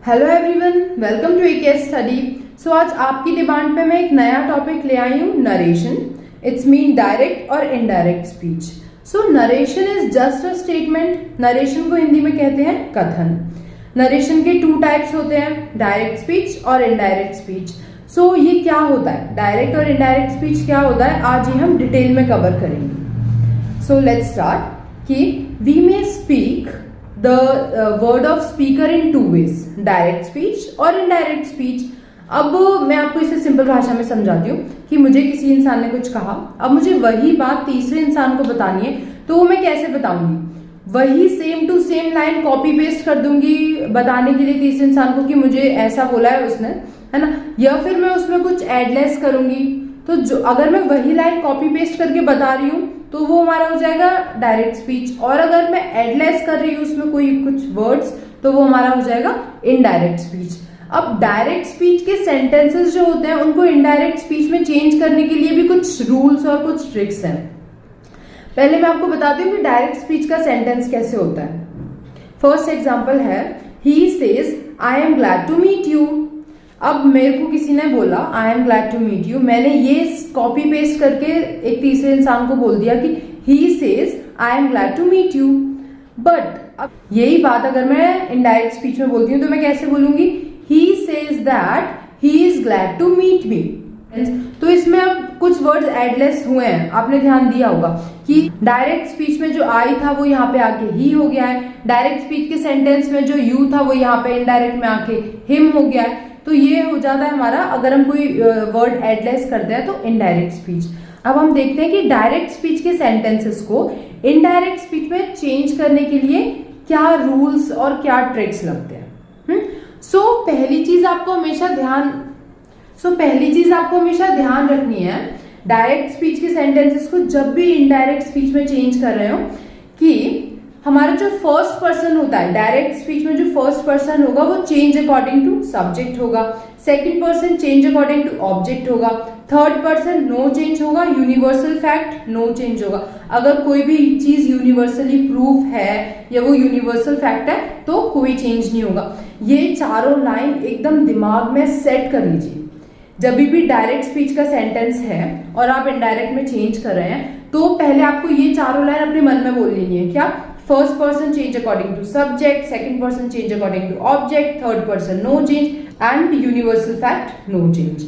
Hello everyone, welcome to AKS study. So आज आपकी demand पे मैं एक नया टॉपिक ले आई हूँ, नरेशन। इट्स मीन डायरेक्ट और indirect speech. So narration is just a statement. Narration को हिंदी में कहते हैं कथन। नरेशन के टू टाइप्स होते हैं, डायरेक्ट स्पीच और इनडायरेक्ट स्पीच। सो ये क्या होता है, डायरेक्ट और इनडायरेक्ट स्पीच क्या होता है, आज ये हम डिटेल में कवर करेंगे। सो लेट्स स्टार्ट कि we may speak the word of speaker in two ways, direct speech और indirect speech। अब मैं आपको इसे सिंपल भाषा में समझाती हूँ कि मुझे किसी इंसान ने कुछ कहा, अब मुझे वही बात तीसरे इंसान को बतानी है, तो वो मैं कैसे बताऊंगी? वही same to same line copy paste कर दूंगी बताने के लिए तीसरे इंसान को कि मुझे ऐसा बोला है उसने, है ना, या फिर मैं उसमें कुछ एडलेस करूंगी। तो जो अगर मैं वही लाइन कॉपी पेस्ट करके बता रही हूँ तो वो हमारा हो जाएगा डायरेक्ट स्पीच, और अगर मैं एडलेस कर रही हूँ उसमें कोई कुछ वर्ड्स तो वो हमारा हो जाएगा इनडायरेक्ट स्पीच। अब डायरेक्ट स्पीच के सेंटेंसेस जो होते हैं उनको इनडायरेक्ट स्पीच में चेंज करने के लिए भी कुछ रूल्स और कुछ ट्रिक्स हैं। पहले मैं आपको बताती हूँ कि डायरेक्ट स्पीच का सेंटेंस कैसे होता है। फर्स्ट एग्जाम्पल है, he says I am glad to meet you. अब मेरे को किसी ने बोला I am glad to meet you, मैंने ये कॉपी पेस्ट करके एक तीसरे इंसान को बोल दिया कि he says I am glad to meet you. But अब यही बात अगर मैं इनडायरेक्ट स्पीच में बोलती हूँ तो मैं कैसे बोलूंगी? He says that he is glad to meet me. तो इसमें अब कुछ वर्ड्स एडलेस हुए हैं, आपने ध्यान दिया होगा कि डायरेक्ट स्पीच में जो आई था वो यहाँ पे आके ही हो गया है, डायरेक्ट स्पीच के सेंटेंस में जो यू था वो यहाँ पे इनडायरेक्ट में आके हिम हो गया है। तो ये हो जाता है हमारा, अगर हम कोई वर्ड एडलेस करते हैं तो इनडायरेक्ट स्पीच। अब हम देखते हैं कि डायरेक्ट स्पीच के सेंटेंसेस को इनडायरेक्ट स्पीच में चेंज करने के लिए क्या रूल्स और क्या ट्रिक्स लगते हैं। पहली चीज आपको हमेशा ध्यान रखनी है डायरेक्ट स्पीच के सेंटेंसेस को जब भी इनडायरेक्ट स्पीच में चेंज कर रहे हो कि हमारा जो फर्स्ट पर्सन होता है डायरेक्ट स्पीच में, जो फर्स्ट पर्सन होगा वो चेंज अकॉर्डिंग टू सब्जेक्ट होगा, second person change according to object होगा, थर्ड पर्सन नो चेंज होगा, यूनिवर्सल फैक्ट नो चेंज होगा। अगर कोई भी चीज यूनिवर्सली प्रूफ है या वो यूनिवर्सल फैक्ट है तो कोई चेंज नहीं होगा। ये चारों लाइन एकदम दिमाग में सेट कर लीजिए। जब भी डायरेक्ट स्पीच का सेंटेंस है और आप इनडायरेक्ट में चेंज कर रहे हैं तो पहले आपको ये चारों लाइन अपने मन में बोल लेनी है। क्या? First person change according to subject, second person change according to object, third person no change and universal fact no change.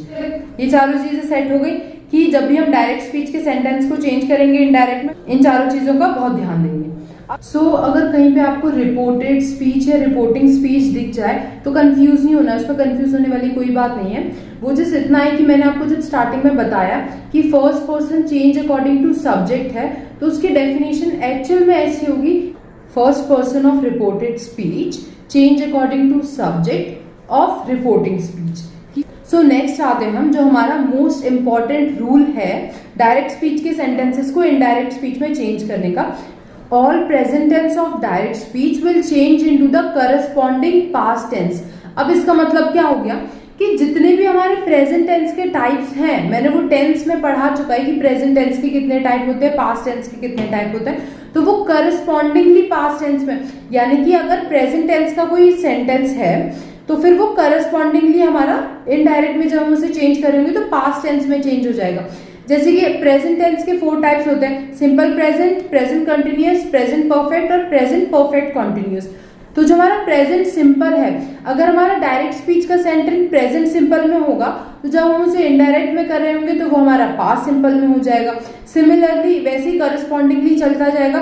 ये चारों चीजें सेट हो गई कि जब भी हम डायरेक्ट स्पीच के सेंटेंस को चेंज करेंगे इनडायरेक्ट में, इन चारों चीजों का बहुत ध्यान देंगे। अगर कहीं पे आपको रिपोर्टेड स्पीच या रिपोर्टिंग स्पीच दिख जाए तो कंफ्यूज नहीं होना, उसमें कंफ्यूज होने वाली कोई बात नहीं है। वो जस्ट इतना है कि मैंने आपको जब स्टार्टिंग में बताया कि first person change according to subject है तो उसकी डेफिनेशन एक्चुअल में ऐसी होगी, first person of reported speech change according to subject of reporting speech. So next आते हैं हम, जो हमारा मोस्ट इंपॉर्टेंट रूल है डायरेक्ट स्पीच के सेंटेंसेस को इनडायरेक्ट स्पीच में चेंज करने का। All present tense of direct speech will change into the corresponding past tense। अब इसका मतलब क्या हो गया कि जितने भी हमारे प्रेजेंट टेंस के टाइप्स हैं, मैंने वो टेंस में पढ़ा चुका है कि प्रेजेंट टेंस के कितने टाइप होते हैं, पास्ट टेंस के कितने टाइप होते हैं, तो वो करस्पॉन्डिंगली पास्ट टेंस में, यानी कि अगर प्रेजेंट टेंस का कोई सेंटेंस है तो फिर वो करस्पॉन्डिंगली हमारा इनडायरेक्ट में जब हम उसे चेंज करेंगे तो पास्ट टेंस में चेंज हो जाएगा। जैसे कि प्रेजेंट टेंस के 4 टाइप्स होते हैं, simple present, present continuous, present perfect और प्रेजेंट परफेक्ट कंटिन्यूअस। तो जो हमारा प्रेजेंट सिंपल है, अगर हमारा डायरेक्ट स्पीच का सेंटेंस प्रेजेंट सिंपल में होगा तो जब हम उसे इनडायरेक्ट में कर रहे होंगे तो वो हमारा पास्ट सिंपल में हो जाएगा। सिमिलरली वैसे ही करस्पॉन्डिंगली चलता जाएगा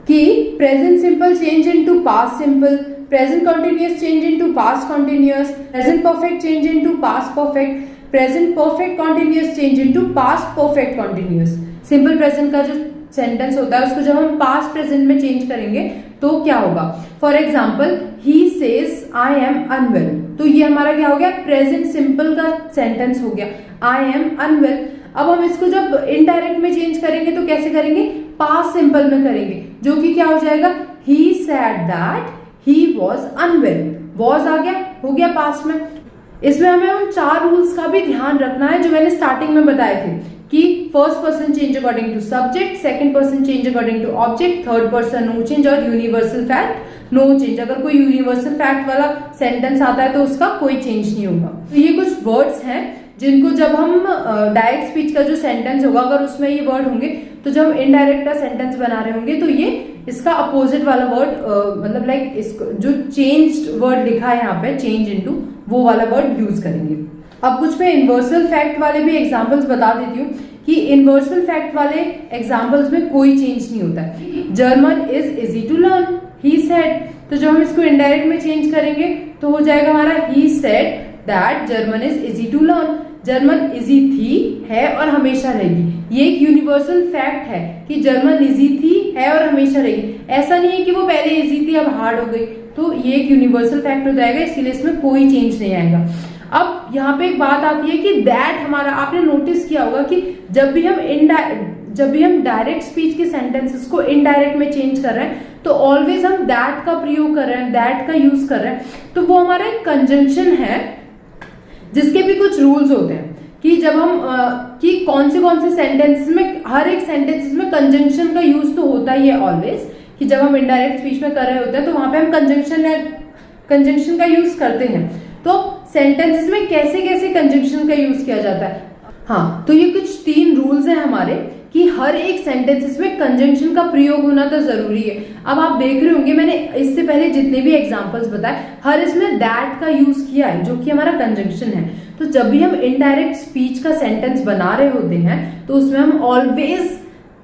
कि present simple change into past simple, present continuous change into past continuous, present perfect change into past perfect, present perfect continuous change into past perfect continuous. Simple present का जो sentence होता है उसको जब हम पास्ट प्रेजेंट में change करेंगे तो क्या होगा? For example, he says I am unwell, तो ये हमारा क्या हो गया? प्रेजेंट सिंपल का सेंटेंस हो गया, आई एम अनवेल। अब हम इसको जब इनडायरेक्ट में चेंज करेंगे तो कैसे करेंगे? पास्ट सिंपल में करेंगे, जो कि क्या हो जाएगा? He said that he was unwell. Was आ गया, हो गया पास्ट में। इसमें हमें उन 4 रूल्स का भी ध्यान रखना है जो मैंने स्टार्टिंग में बताए थे कि first person change according to subject, second person change according to object, third person no change और यूनिवर्सल फैक्ट नो चेंज। अगर कोई यूनिवर्सल फैक्ट वाला सेंटेंस आता है तो उसका कोई चेंज नहीं होगा। तो ये कुछ वर्ड्स हैं जिनको जब हम डायरेक्ट स्पीच का जो सेंटेंस होगा अगर उसमें ये वर्ड होंगे तो जब हम इनडायरेक्ट का सेंटेंस बना रहे होंगे तो ये इसका अपोजिट वाला वर्ड मतलब लाइक इसको जो चेंज्ड वर्ड लिखा है यहाँ पे चेंज इनटू, वो वाला वर्ड यूज करेंगे। अब कुछ मैं इनवर्सल फैक्ट वाले भी एग्जांपल्स बता देती हूँ कि इनवर्सल फैक्ट वाले एग्जांपल्स में कोई चेंज नहीं होता है। German is easy to learn, he said, तो जब हम इसको इनडायरेक्ट में चेंज करेंगे तो हो जाएगा हमारा he said that German is easy to learn. German easy थी, है और हमेशा रहेगी। ये एक यूनिवर्सल फैक्ट है कि जर्मन इजी थी, है और हमेशा रहेगी। ऐसा नहीं है कि वो पहले इजी थी अब हार्ड हो गई, तो ये एक यूनिवर्सल फैक्ट हो जाएगा, इसलिए इसमें कोई चेंज नहीं आएगा। अब यहाँ पे एक बात आती है कि दैट हमारा, आपने नोटिस किया होगा कि जब भी हम डायरेक्ट स्पीच के सेंटेंसेस को इनडायरेक्ट में चेंज कर रहे हैं तो ऑलवेज हम दैट का प्रयोग कर रहे हैं, दैट का यूज कर रहे हैं। तो वो हमारा एक कंजंक्शन है जिसके भी कुछ रूल्स होते हैं कि जब हम कि कौन से सेंटेंसेस में, हर एक सेंटेंसेस में कंजंक्शन का यूज तो होता ही है ऑलवेज, कि जब हम इनडायरेक्ट स्पीच में कर रहे होते हैं तो वहां पे हम कंजंक्शन का यूज करते हैं। तो सेंटेंसेस में कैसे कैसे कंजंक्शन का यूज किया जाता है, हाँ, तो ये कुछ 3 रूल्स हैं हमारे कि हर एक सेंटेंसेस में कंजंक्शन का प्रयोग होना तो जरूरी है। अब आप देख रहे होंगे मैंने इससे पहले जितने भी एग्जांपल्स बताए हर इसमें दैट का यूज किया है जो कि हमारा कंजंक्शन है। तो जब भी हम इनडायरेक्ट स्पीच का सेंटेंस बना रहे होते हैं तो उसमें हम ऑलवेज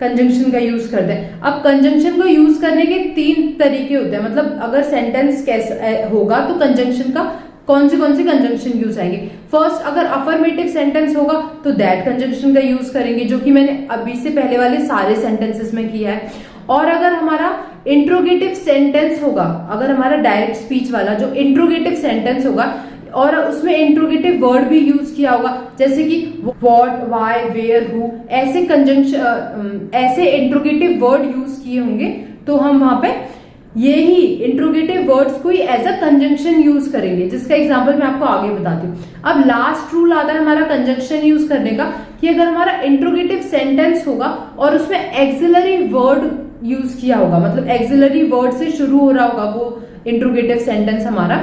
कंजंक्शन का यूज करते हैं। अब कंजंक्शन को यूज करने के 3 तरीके होते हैं, मतलब अगर सेंटेंस कैसा होगा तो कंजंक्शन का कौन से कंजंक्शन यूज आएंगे। फर्स्ट, अगर अफर्मेटिव सेंटेंस होगा तो दैट कंजंक्शन का यूज करेंगे, जो कि मैंने अभी से पहले वाले सारे सेंटेंसेस में किया है। और अगर हमारा इंट्रोगेटिव सेंटेंस होगा, अगर हमारा डायरेक्ट स्पीच वाला जो इंट्रोगेटिव सेंटेंस होगा और उसमें इंट्रोगेटिव वर्ड भी यूज किया होगा, जैसे कि व्हाट, व्हाई, वेयर, हु, ऐसे कंजंक्शन, ऐसे इंट्रोगेटिव वर्ड यूज किए होंगे तो हम वहां पे ये ही इंट्रोगेटिव वर्ड्स को ही एज अ कंजंक्शन यूज करेंगे, जिसका एग्जांपल मैं आपको आगे बताती हूँ। अब लास्ट रूल आता है हमारा कंजंक्शन यूज करने का कि अगर हमारा इंट्रोगेटिव सेंटेंस होगा और उसमें एक्सिलरी वर्ड यूज किया होगा, मतलब एक्सिलरी वर्ड से शुरू हो रहा होगा वो इंट्रोगेटिव सेंटेंस हमारा,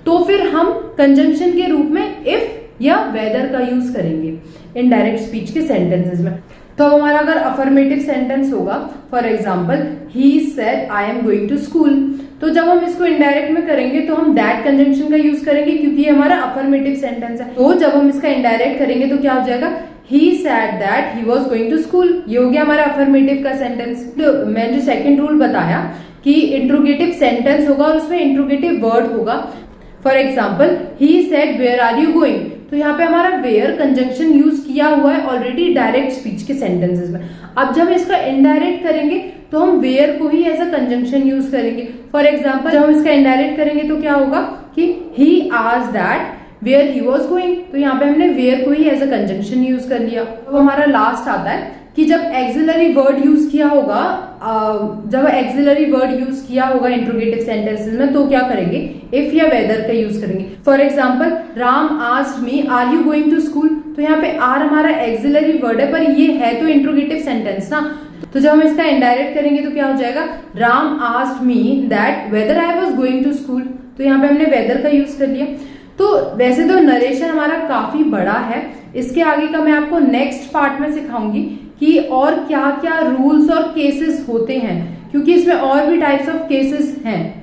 तो फिर हम कंजंक्शन के रूप में इफ या वेदर का यूज करेंगे इनडायरेक्ट स्पीच के सेंटेंसेस में। तो हमारा अगर अफर्मेटिव सेंटेंस होगा, for example he said I am going to school, तो जब हम इसको इनडायरेक्ट में करेंगे तो हम दैट कंजंक्शन का यूज करेंगे क्योंकि ये हमारा अफर्मेटिव सेंटेंस है। तो जब हम इसका इनडायरेक्ट करेंगे तो क्या हो जाएगा, he said that he was going to school, ये हो गया हमारा अफर्मेटिव का सेंटेंस। तो मैंने जो सेकंड रूल बताया कि इंट्रोगेटिव सेंटेंस होगा और उसमें इंट्रोगेटिव वर्ड होगा, for example he said where are you going, तो यहाँ पे हमारा वेयर कंजंक्शन यूज किया हुआ है ऑलरेडी डायरेक्ट स्पीच के सेंटेंसेस में। अब जब इसका इनडायरेक्ट करेंगे तो हम वेयर को ही एज अ कंजंक्शन यूज करेंगे। फॉर एग्जाम्पल जब हम इसका इनडायरेक्ट करेंगे तो क्या होगा कि he asked that where he was going, तो यहाँ पे हमने वेयर को ही एज अ कंजंक्शन यूज कर लिया। तो हमारा लास्ट आता है कि जब एक्सिलरी वर्ड यूज किया होगा, जब एक्सिलरी वर्ड यूज किया होगा इंट्रोगेटिव सेंटेंसेस में तो क्या करेंगे, इफ या वेदर का यूज करेंगे। For example Ram asked me are you going to school, तो यहाँ पे आर हमारा एक्सिलरी वर्ड है पर ये है तो इंट्रोगेटिव सेंटेंस ना, तो जब हम इसका इनडायरेक्ट करेंगे तो क्या हो जाएगा, Ram asked me that whether I was going to school, तो यहाँ पे हमने वेदर का यूज कर लिया। तो वैसे तो नरेशन हमारा काफी बड़ा है, इसके आगे का मैं आपको नेक्स्ट पार्ट में सिखाऊंगी कि और क्या क्या रूल्स और केसेस होते हैं, क्योंकि इसमें और भी टाइप्स ऑफ केसेस हैं।